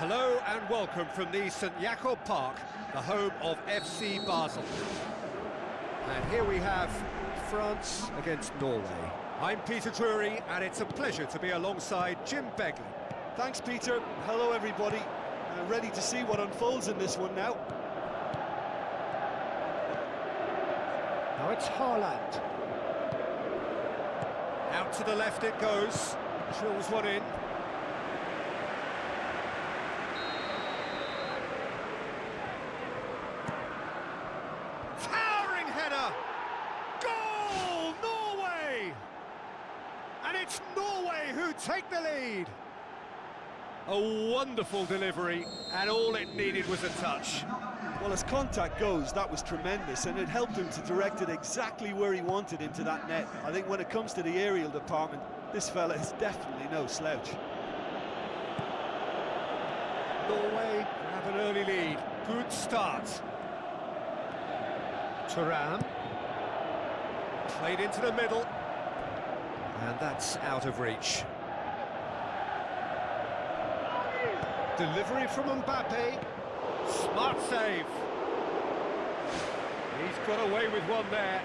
Hello and welcome from the St Jakob Park, the home of FC Basel. And here we have France against Norway. I'm Peter Drury and it's a pleasure to be alongside Jim Begley. Thanks, Peter. Hello, everybody. Ready to see what unfolds in this one now. Now it's Haaland. Out to the left it goes. Drills one in. Towering header! Goal! Norway! And it's Norway who take the lead. A wonderful delivery, and all it needed was a touch. Well, as contact goes, that was tremendous, and it helped him to direct it exactly where he wanted into that net. I think when it comes to the aerial department, this fella is definitely no slouch. Norway have an early lead. Good start. Thuram. Played into the middle. And that's out of reach. Delivery from Mbappe. Smart save. He's got away with one there.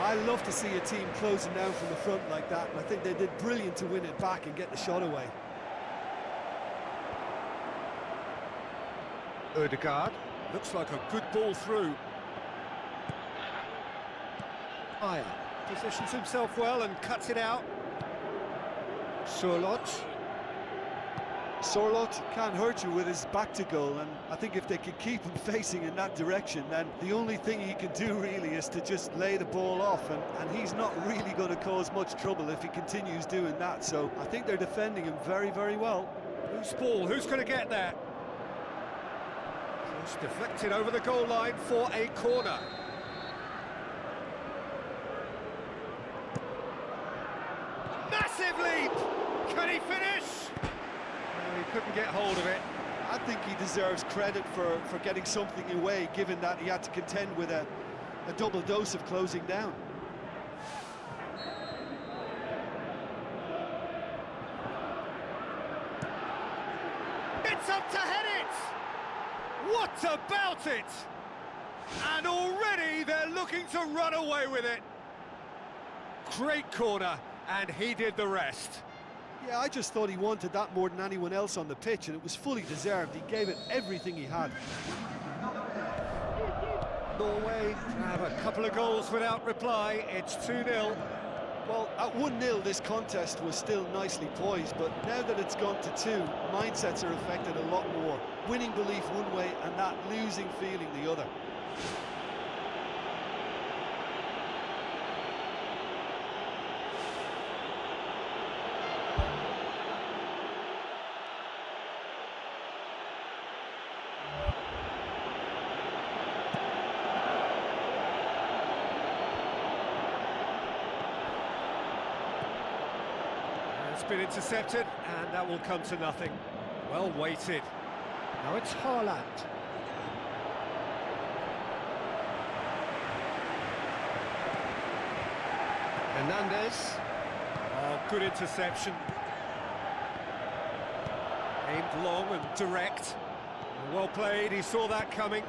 I love to see a team closing down from the front like that, and I think they did brilliant to win it back and get the shot away. Ødegaard. Looks like a good ball through. Aya positions himself well and cuts it out. Sorloth. Sorloth can't hurt you with his back to goal, and I think if they can keep him facing in that direction, then the only thing he can do really is to just lay the ball off, and he's not really going to cause much trouble if he continues doing that, so I think they're defending him very, very well. Who's ball? Who's going to get there? Cross deflected over the goal line for a corner. Massive leap! Can he finish? He couldn't get hold of it. I think he deserves credit for getting something away, given that he had to contend with a double dose of closing down. It's up to head it! What about it? And already they're looking to run away with it. Great corner, and he did the rest. Yeah, I just thought he wanted that more than anyone else on the pitch, and it was fully deserved. He gave it everything he had. Norway have a couple of goals without reply. It's 2-0. Well, at 1-0, this contest was still nicely poised, but now that it's gone to 2, mindsets are affected a lot more. Winning belief one way and that losing feeling the other. It's been intercepted, and that will come to nothing. Well weighted. Now it's Haaland. Hernandez. Oh, good interception. Aimed long and direct. Well played, he saw that coming.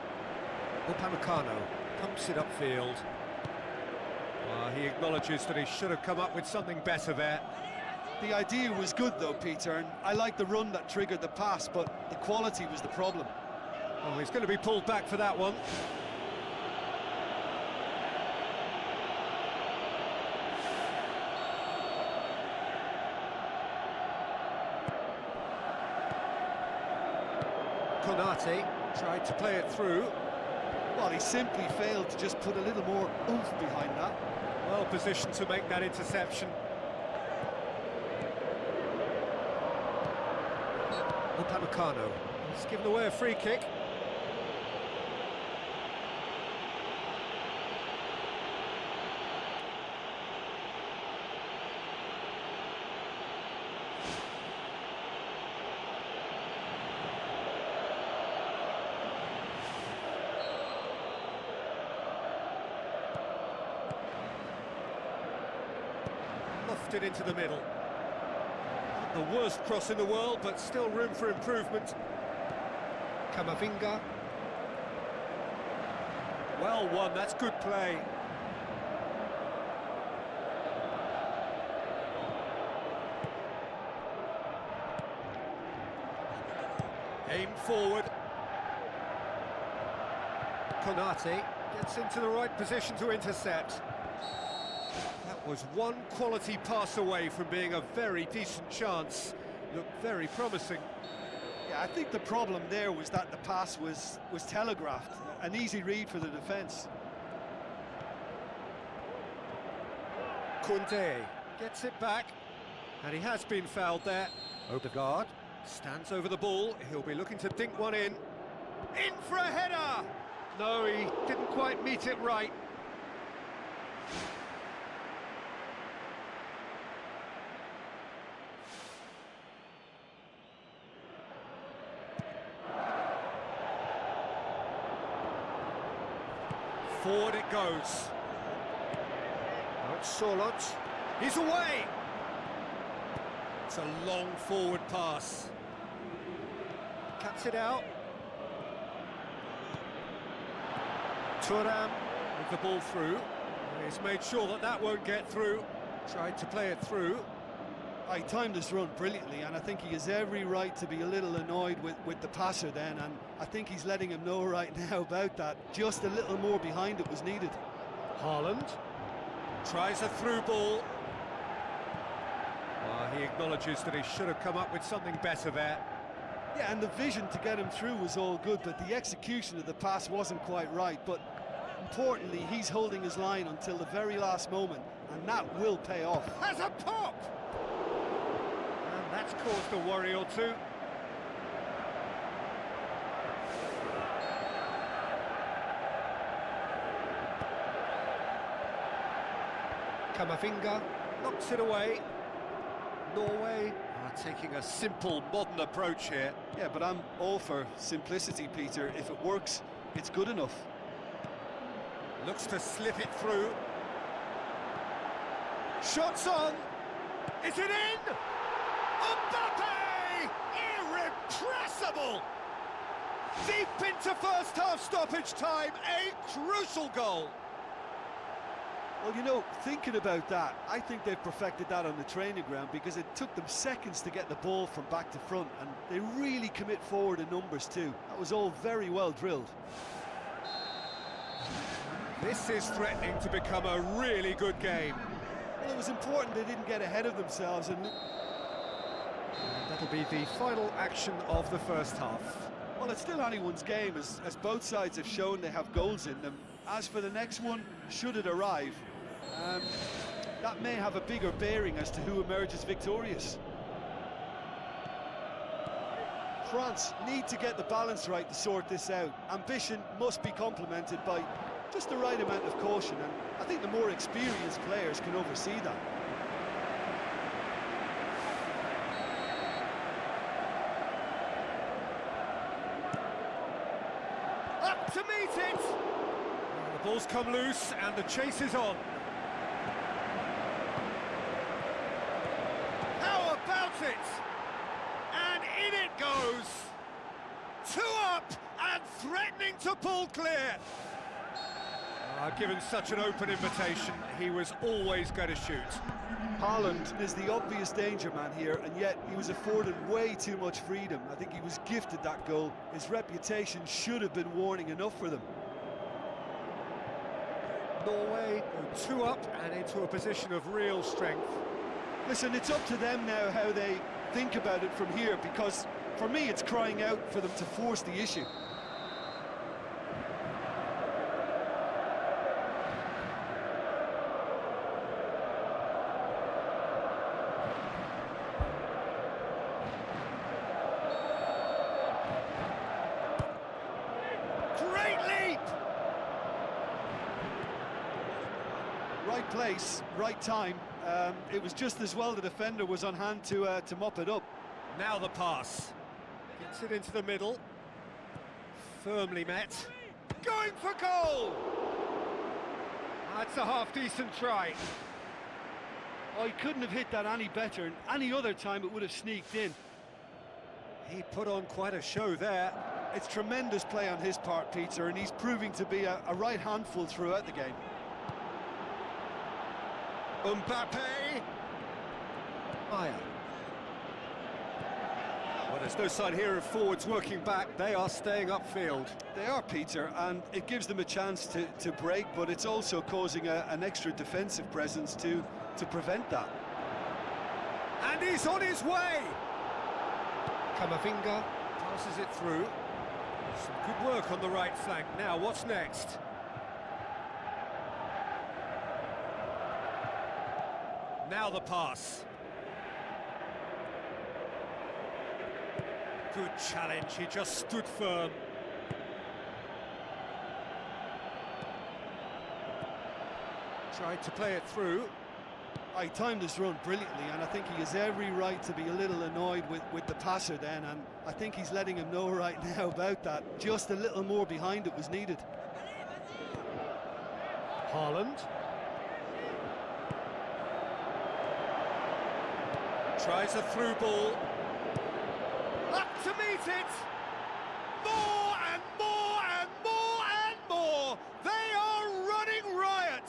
Upamecano pumps it upfield. He acknowledges that he should have come up with something better there. The idea was good though, Peter, and I like the run that triggered the pass, but the quality was the problem. Oh, he's going to be pulled back for that one. Konate tried to play it through. Well, he simply failed to just put a little more oomph behind that. Well positioned to make that interception. Upamecano. He's given away a free kick. Lofted into the middle. Not the worst cross in the world, but still room for improvement. Kamavinga. Well won, that's good play. Aimed forward. Konate. Gets into the right position to intercept. That was one quality pass away from being a very decent chance. Looked very promising. Yeah, I think the problem there was that the pass was telegraphed. An easy read for the defence. Kunde gets it back, and he has been fouled there. Odegaard. Stands over the ball, he'll be looking to dink one in. In for a header! No, he didn't quite meet it right. Forward it goes. Now it's Solot. He's away! It's a long forward pass. Cuts it out. Thuram. With the ball through. He's made sure that that won't get through. Tried to play it through. He timed his run brilliantly, and I think he has every right to be a little annoyed with the passer then, and I think he's letting him know right now about that. Just a little more behind it was needed. Haaland tries a through ball. He acknowledges that he should have come up with something better there. Yeah, and the vision to get him through was all good, but the execution of the pass wasn't quite right. But importantly, he's holding his line until the very last moment, and that will pay off. Has a pop! And that's caused a worry or two. Kamavinga. Knocks it away. Norway are taking a simple, modern approach here. Yeah, but I'm all for simplicity, Peter. If it works, it's good enough. Looks to slip it through. Shots on. Is it in? Mbappe! Irrepressible! Deep into first half stoppage time, a crucial goal. Well, you know, thinking about that, I think they've perfected that on the training ground because it took them seconds to get the ball from back to front, and they really commit forward in numbers too. That was all very well drilled. This is threatening to become a really good game. Well, it was important they didn't get ahead of themselves, and that'll be the final action of the first half. well, it's still anyone's game, as both sides have shown they have goals in them. As for the next one, should it arrive, that may have a bigger bearing as to who emerges victorious. France need to get the balance right to sort this out. Ambition must be complemented by just the right amount of caution, and I think the more experienced players can oversee that. Up to meet it! The ball's come loose and the chase is on. How about it? And in it goes! Two up and threatening to pull clear. Given such an open invitation, he was always going to shoot. Haaland is the obvious danger man here, and yet he was afforded way too much freedom. I think he was gifted that goal. His reputation should have been warning enough for them. Norway go two up and into a position of real strength. Listen, it's up to them now how they think about it from here, because for me it's crying out for them to force the issue. Right place, right time. It was just as well the defender was on hand to mop it up. Now the pass. Gets it into the middle. Firmly met. Going for goal! That's a half-decent try. Oh, he couldn't have hit that any better, and any other time it would have sneaked in. He put on quite a show there. It's tremendous play on his part, Peter, and he's proving to be a right handful throughout the game. Mbappe. Maya. Well, there's no sign here of forwards working back. They are staying upfield. They are, Peter, and it gives them a chance to break, but it's also causing an extra defensive presence to prevent that. And he's on his way. Kamavinga. Passes it through. Some good work on the right flank. Now, what's next? Now the pass. Good challenge, he just stood firm. Tried to play it through. He timed his run brilliantly, and I think he has every right to be a little annoyed with the passer then, and I think he's letting him know right now about that. Just a little more behind it was needed. Haaland. Tries a through ball. Up to meet it! More and more and more and more! They are running riot!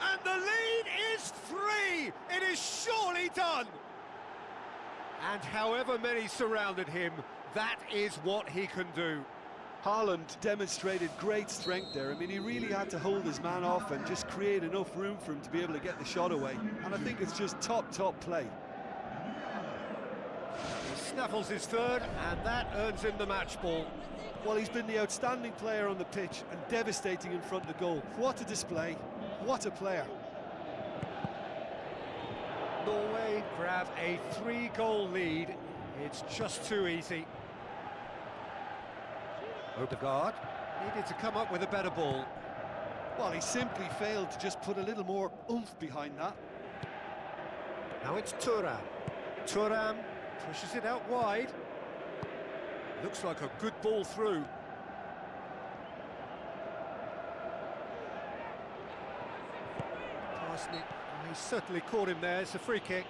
And the lead is 3! It is surely done! And however many surrounded him, that is what he can do. Haaland demonstrated great strength there. I mean, he really had to hold his man off and just create enough room for him to be able to get the shot away. And I think it's just top play. He snaffles his third, and that earns him the match ball. Well, he's been the outstanding player on the pitch and devastating in front of the goal. What a display, what a player. Norway grab a 3-goal lead. It's just too easy. Odegaard needed to come up with a better ball. Well, he simply failed to just put a little more oomph behind that. Now it's Thuram. Thuram pushes it out wide. Looks like a good ball through. Passing it. He certainly caught him there. It's a free kick.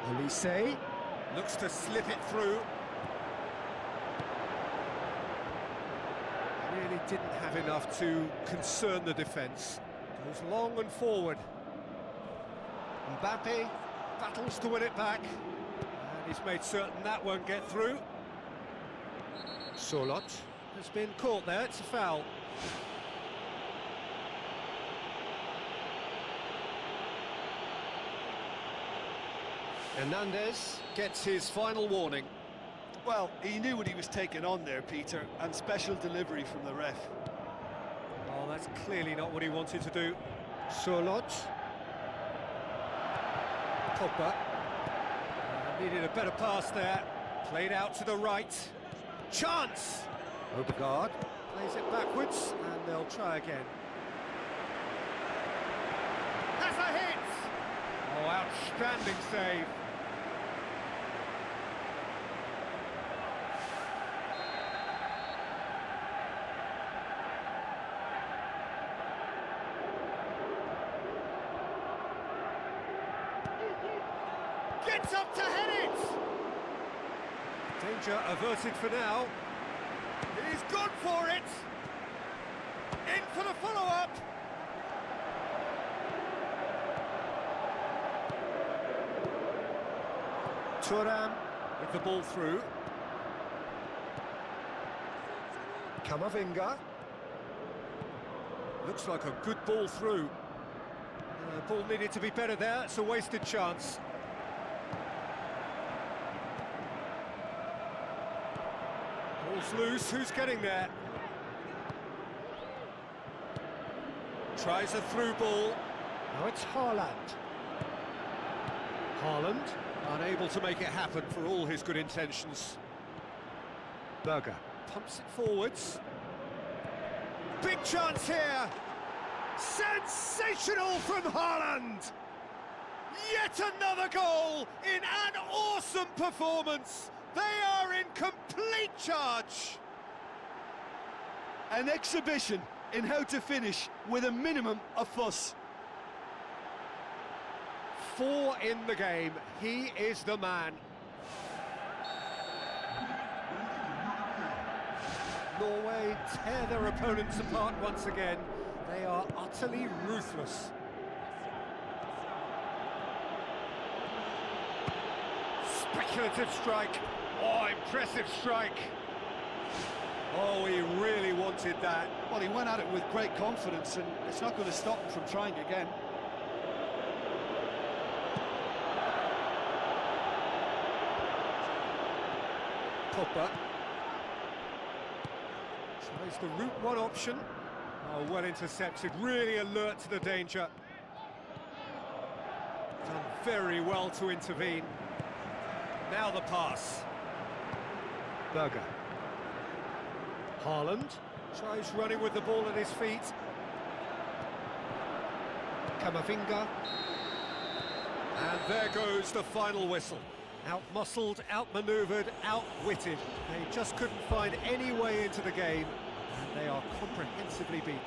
Olise. Looks to slip it through. Really didn't have enough to concern the defence. Goes long and forward. Mbappe battles to win it back. And he's made certain that won't get through. Solot. Has been caught there, it's a foul. Hernandez. Gets his final warning. Well, he knew what he was taking on there, Peter, and special delivery from the ref. Oh, that's clearly not what he wanted to do. Solot. Pogba. Needed a better pass there. Played out to the right. Chance! Odegaard. Plays it backwards, and they'll try again. Has a hit! Oh, outstanding save. Gets up to head it! Danger averted for now. He's gone for it! In for the follow-up! Thuram with the ball through. Kamavinga. Looks like a good ball through. Ball needed to be better there, it's a wasted chance. Ball's loose, who's getting there? Tries a through ball. Now it's Haaland. Haaland, unable to make it happen for all his good intentions. Berger pumps it forwards. Big chance here! Sensational from Haaland! Yet another goal in an awesome performance! They are in complete charge! An exhibition in how to finish with a minimum of fuss. 4 in the game, he is the man. Norway tear their opponents apart once again. They are utterly ruthless. Speculative strike. Oh, impressive strike. Oh, he really wanted that. Well, he went at it with great confidence, and it's not going to stop him from trying again. Pogba tries the route one option. Oh, well intercepted, really alert to the danger. Done very well to intervene. Now the pass. Berger. Haaland tries running with the ball at his feet. Kamavinga. And there goes the final whistle. Out-muscled, out-manoeuvred, outwitted. They just couldn't find any way into the game, and they are comprehensively beaten.